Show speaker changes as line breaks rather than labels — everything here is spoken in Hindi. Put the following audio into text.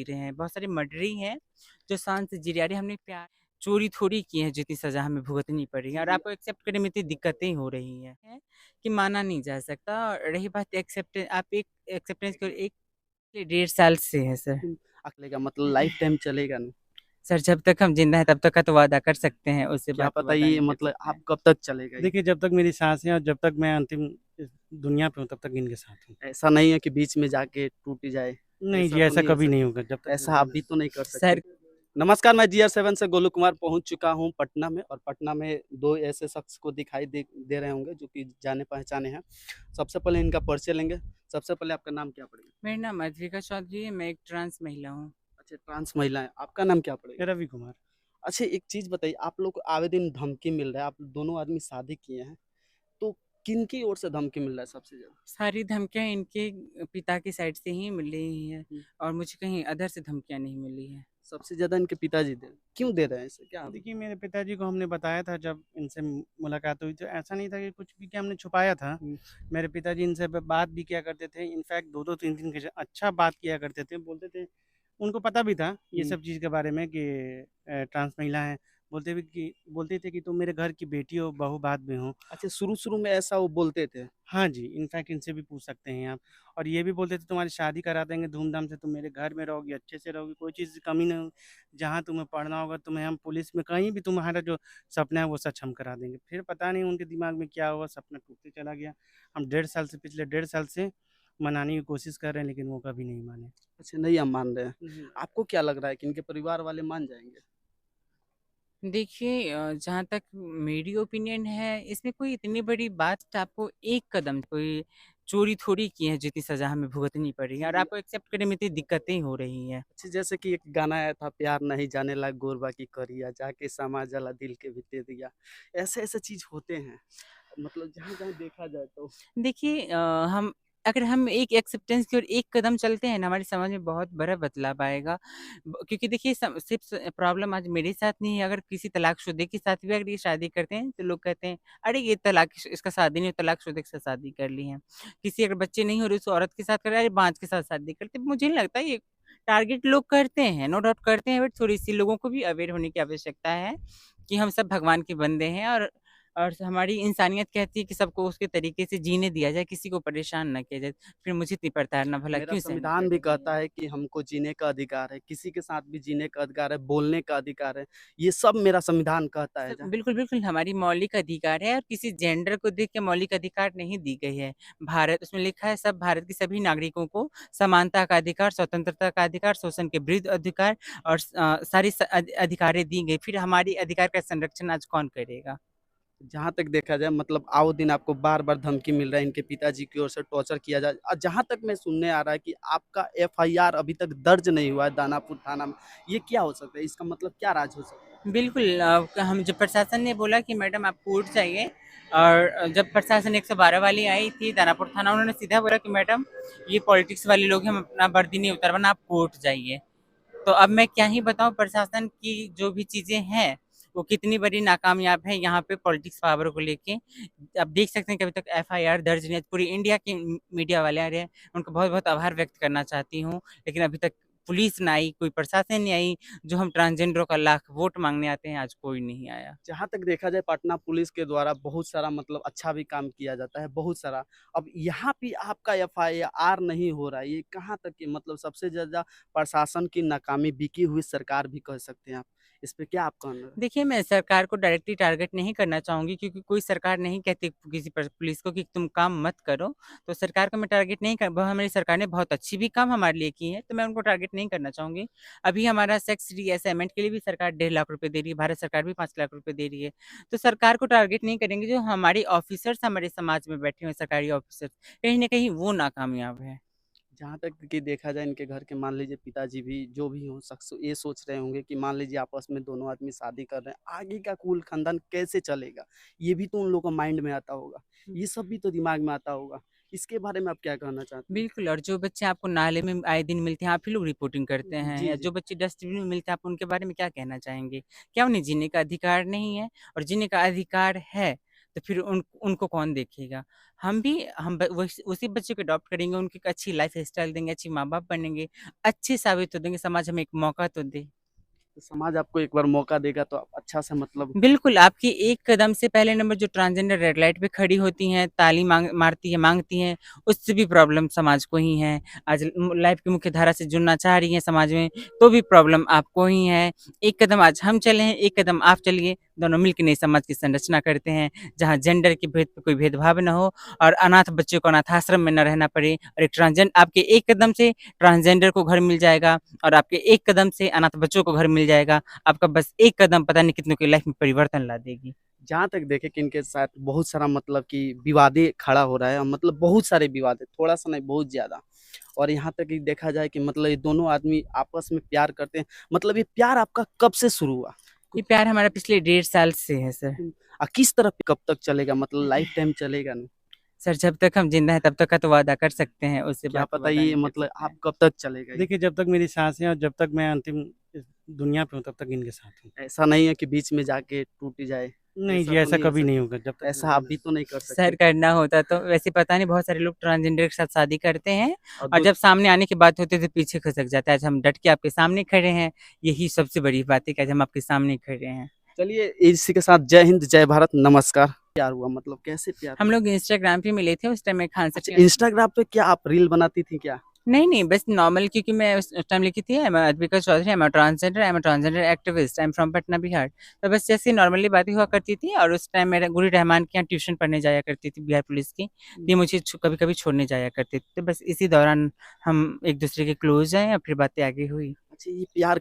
जी रहे हैं, बहुत सारे मर्डरी हैं जो शान से जी रहे हैं। अरे हमने प्यार चोरी थोड़ी की है जितनी सज़ा हमें भुगतनी पड़ रही है, और
जी,
आपको एक्सेप्ट करने में इतनी दिक्कतें हो रही हैं कि माना नहीं जा सकता। और रही बात आप एक एक्सेप्टेंस को एक 1.5 साल से है सर।
चलेगा मतलब लाइफ टाइम चलेगा ना?
सर जब तक हम ज़िंदा हैं तब तक का तो वादा कर सकते हैं, उससे
क्या
बाद तो
पता
वादा
ये
नहीं कर
मतलब
सकते
आप
हैं।
कब तक चलेगा ये?
देखिए, जब तक मेरी साँस है और जब तक मैं अंतिम इस दुनिया पे हूँ, तब तक इनके साथ हूँ।
ऐसा नहीं है कि बीच में जाके टूट जाए,
नहीं
ऐसा
जी,
तो
ऐसा
नहीं हो
कभी नहीं
सकता?
होगा जब तक
ऐसा आप भी तो नहीं कर सकते।
सर
नमस्कार, मैं जीआर 7 से गोलू कुमार पहुँच चुका हूँ पटना में, और पटना में 2 ऐसे शख्स को दिखाई दे रहे होंगे जो कि जाने-पहचाने हैं। सबसे पहले इनका परिचय लेंगे। सबसे पहले आपका नाम क्या पड़ेगा?
मेरा नाम अद्विका चौधरी है, मैं एक ट्रांस महिला हूँ।
अच्छा, ट्रांस महिला हैं। आपका नाम क्या पड़ेगा?
रवि कुमार।
अच्छा, एक चीज़ बताइए, आप लोग को आए दिन धमकी मिल रहा है, आप दोनों आदमी शादी किए हैं, तो किनकी ओर से धमकी मिल रहा है सबसे ज़्यादा?
सारी धमकियाँ इनके पिता की साइड से ही मिल रही हैं,
हुँ।
और मुझे कहीं अदर से धमकियाँ नहीं मिली हैं।
सबसे ज़्यादा इनके पिताजी दे रहे हैं। क्यों दे रहे हैं ऐसे? क्या?
देखिए, मेरे पिताजी को हमने बताया था जब इनसे मुलाकात हुई, तो ऐसा नहीं था कि कुछ भी कि हमने छुपाया था।
हुँ,
मेरे पिताजी इनसे ब बात भी किया करते थे, इनफैक्ट 2-2 3-3 घंटे अच्छा बात किया करते थे। बोलते थे, उनको पता भी था ये
हुँ।
सब चीज़ के बारे में कि ट्रांस महिला हैं। बोलते थे कि तुम मेरे घर की बेटी हो, बहू बाद में हो।
अच्छा, शुरू-शुरू में ऐसा वो बोलते थे।
हाँ जी, इनफैक्ट इनसे भी पूछ सकते हैं आप। और ये भी बोलते थे तुम्हारी शादी करा देंगे धूम-धाम से, तुम मेरे घर में रहोगी, अच्छे से रहोगी, कोई चीज़ की कमी नहीं होगी। जहाँ तुम्हें पढ़ना होगा, तुम्हें हम पुलिस में कहीं भी तुम्हारा जो सपना है वो सच हम करा देंगे। फिर पता नहीं उनके दिमाग में क्या हुआ, सपना टूटते चला गया। हम 1.5 साल से मनाने की कोशिश कर रहे हैं, लेकिन वो कभी नहीं माने।
अच्छा, नहीं आप मान रहे हैं।
जी।
आपको क्या लग रहा है कि इनके परिवार वाले मान जाएँगे?
देखिए जहाँ तक मेरी ओपिनियन है, इसमें कोई इतनी बड़ी बात आपको एक कदम कोई चोरी थोड़ी की है जितनी सज़ा हमें भुगतनी पड़ रही है, और
जी।
आपको एक्सेप्ट करने में इतनी दिक्कतें हो रही हैं।
अच्छा, जैसे कि एक गाना आया था, प्यार नहीं जानेला गोरबा की करिया, जाके समा जाला दिल के भित्ते दिया। ऐसे-ऐसे चीज़ होते हैं। मतलब जहाँ-जहाँ देखा जाए तो
देखिए अगर हम एक एक्सेप्टेंस की ओर एक कदम चलते हैं ना, हमारे समाज में बहुत बड़ा बदलाव आएगा। क्योंकि देखिए सिर्फ प्रॉब्लम आज मेरे साथ नहीं है, अगर किसी तलाकशुदा के साथ भी अगर ये शादी करते हैं तो लोग कहते हैं अरे ये तलाक इसका शादी नहीं, तलाकशुदा के साथ शादी कर ली है। किसी अगर बच्चे नहीं हो रहे उस औरत के साथ कर रहे हैं, अरे बाँझ के साथ शादी करते हैं। मुझे नहीं लगता ये टारगेट लोग करते हैं, नो डाउट करते हैं, बट थोड़ी सी लोगों को भी अवेयर होने की आवश्यकता है कि हम सब भगवान के बंदे हैं, और हमारी इंसानियत कहती है कि सबको उसके तरीके से जीने दिया जाए, किसी को परेशान ना किया जाए। फिर मुझे इतनी प्रताड़ना भला
मेरा
क्यों सहनी
संविधान भी
पड़ रही
कहता
है?
है कि हमको जीने का अधिकार है, किसी के साथ भी जीने का अधिकार है, बोलने का अधिकार है। ये सब मेरा संविधान कहता है। जहाँ
बिल्कुल, बिल्कुल हमारी मौलिक अधिकार है, और किसी जेंडर को देख के मौलिक अधिकार नहीं दी गई है। भारत उसमें लिखा है सब भारत के सभी नागरिकों को समानता का अधिकार, स्वतंत्रता का अधिकार, शोषण के विरुद्ध अधिकार, और सारी अधिकारें दी गई। फिर हमारी अधिकार का संरक्षण आज कौन करेगा?
जहाँ तक देखा जाए मतलब आओ दिन आपको बार-बार धमकी मिल रहा है, इनके पिताजी की ओर से टॉर्चर किया जा जहाँ तक मैं सुनने आ रहा है कि आपका एफआईआर अभी तक दर्ज नहीं हुआ है दानापुर थाना में। ये क्या हो सकता है? इसका मतलब क्या राज हो सकता है?
बिल्कुल हम जब प्रशासन ने बोला कि मैडम आप कोर्ट जाइए, और जब प्रशासन 112 वाली आई थी दानापुर थाना, उन्होंने सीधा बोला कि मैडम ये पॉलिटिक्स वाले लोग हैं, हम अपना वर्दी नहीं उतारवाना, आप कोर्ट जाइए। तो अब मैं क्या ही बताऊँ, प्रशासन की जो भी चीज़ें हैं, वो कितनी बड़ी नाकामयाब है यहाँ पे पॉलिटिक्स पावर को लेके। आप देख सकते हैं कि अभी तक एफआईआर दर्ज नहीं है। पूरी इंडिया के मीडिया वाले आ रहे हैं, उनको बहुत-बहुत आभार व्यक्त करना चाहती हूँ। लेकिन अभी तक पुलिस ना आई, कोई प्रशासन नहीं आई, जो हम ट्रांसजेंडरों का लाख वोट माँगने आते हैं, आज कोई नहीं आया।
जहाँ तक देखा जाए पटना पुलिस के द्वारा बहुत सारा मतलब अच्छा भी काम किया जाता है, बहुत सारा। अब यहाँ पे आपका एफआईआर नहीं हो रहा है, ये कहाँ तक की मतलब सबसे ज़्यादा प्रशासन की नाकामी, बिकी हुई सरकार भी कह सकते हैं आप। इस पे क्या आप कहना है?
देखिए, मैं सरकार को डायरेक्टली टारगेट नहीं करना चाहूँगी, क्योंकि कोई सरकार नहीं कहती किसी पुलिस को कि तुम काम मत करो। तो सरकार को मैं टारगेट नहीं कर वह हमारी सरकार ने बहुत अच्छी भी काम हमारे लिए की है, तो मैं उनको टारगेट नहीं करना चाहूँगी। अभी हमारा सेक्स रीअसाइनमेंट के लिए भी सरकार 1.5 लाख रुपए दे रही है, भारत सरकार भी 5 लाख रुपए दे रही है। तो सरकार को टारगेट नहीं करेंगे, जो हमारे ऑफिसर्स हमारे समाज में बैठे हुए हैं, सरकारी ऑफिसर्स, कहीं न कहीं वो नाकामयाब है।
जहाँ तक कि देखा जाए इनके घर के मान लीजिए पिताजी भी जो भी हों शख्स ये सोच रहे होंगे कि मान लीजिए आपस में दोनों आदमी शादी कर रहे हैं, आगे का कुल खानदान कैसे चलेगा? ये भी तो उन लोगों को माइंड में आता होगा। ये सब भी तो दिमाग में आता होगा। इसके बारे में आप क्या कहना चाहते हैं?
बिल्कुल, और जो बच्चे आपको नाले में आए दिन मिलते हैं, आप ही लोग रिपोर्टिंग करते हैं,
जी,
या
जी।
जो बच्चे डस्टबिन में मिलते हैं, आप उनके बारे में क्या कहना चाहेंगे? क्या उन्हें जीने का अधिकार नहीं है? और जीने का अधिकार है, तो फिर उनको कौन देखेगा? हम उसी बच्चे को अडॉप्ट करेंगे, उनको एक अच्छी लाइफ स्टाइल देंगे, अच्छी माँ-बाप बनेंगे, अच्छे साबित हो देंगे, समाज हमें एक मौका तो दे।
तो समाज आपको एक बार मौका देगा तो आप अच्छा से मतलब
बिल्कुल, आपकी एक कदम से पहले नंबर जो ट्रांसजेंडर रेड लाइट पे खड़ी होती हैं, ताली माँगती हैं, उससे भी प्रॉब्लम समाज को ही है। आज लाइफ की मुख्य धारा से जुड़ना चाह रही हैं समाज में, तो भी प्रॉब्लम आपको ही है। एक कदम आज हम चले हैं, एक कदम आप चलिए, दोनों मिलके नए समाज की संरचना करते हैं, जहाँ जेंडर के भेद पे कोई भेदभाव ना हो और अनाथ बच्चों को अनाथाश्रम में ना रहना पड़े और एक आपके एक कदम से ट्रांसजेंडर को घर मिल जाएगा और आपके एक कदम से अनाथ बच्चों को घर मिल जाएगा। आपका बस एक कदम पता नहीं कितनों की लाइफ में परिवर्तन ला देगी।
जहाँ तक देखें कि इनके साथ बहुत सारा मतलब कि विवादें खड़ा हो रहा है, मतलब बहुत सारे विवाद है, थोड़ा-सा नहीं बहुत ज़्यादा। और यहाँ तक कि देखा जाए कि मतलब ये दोनों आदमी आपस में प्यार करते हैं। मतलब ये प्यार आपका कब से शुरू हुआ?
ये प्यार हमारा पिछले 1.5 साल से है सर।
किस तरह कब तक चलेगा? मतलब लाइफ टाइम चलेगा ना?
सर जब तक हम ज़िंदा हैं तब तक का तो वादा कर सकते हैं, उससे
क्या
बाद तो
पता
वादा
ये
नहीं कर
मतलब
सकते
आप
हैं।
कब तक चलेगा ये?
देखिए, जब तक मेरी साँसें हैं और जब तक मैं अंतिम इस दुनिया पे हूँ, तब तक इनके साथ हूँ।
ऐसा नहीं है कि बीच में जाके टूट जाए?
नहीं जी,
तो
ऐसा
नहीं हो
कभी नहीं
सकता।
होगा, जब तक
ऐसा
मेरा
आप भी तो नहीं कर
सर
सकते।
करना होता तो वैसे पता नहीं बहुत सारे लोग ट्रांसजेंडर के साथ शादी करते हैं
और
और
दो
जब सामने आने की बात होती है तो पीछे खिसक जाता है। आज हम डट के आपके सामने खड़े हैं, यही सबसे बड़ी बात है कि आज हम आपके सामने खड़े हैं।
चलिए इसी के साथ जय हिंद, जय भारत, नमस्कार। प्यार हुआ मतलब कैसे प्यार
हम
हुआ?
लोग इंस्टाग्राम पे मिले थे, उस टाइम मैं खान सर
अच्छा
के
इंस्टाग्राम पे क्या आप रील बनाती थी क्या?
नहीं, बस नॉर्मल क्योंकि मैं उस टाइम लिखी थी I am Advika Chaudhary, I am a transgender activist, I am from Patna, Bihar. तो बस जैसे नॉर्मली बातें हुआ करती थी और उस टाइम मेरा गुरु रहमान के यहाँ ट्यूशन पढ़ने जाया करती थी बिहार पुलिस की। ये मुझे कभी-कभी छोड़ने जाया करते थे। तो बस इसी दौरान हम एक-दूसरे के क्लोज़ आए और फिर बातें आगे हुई।
अच्छा ये प्यार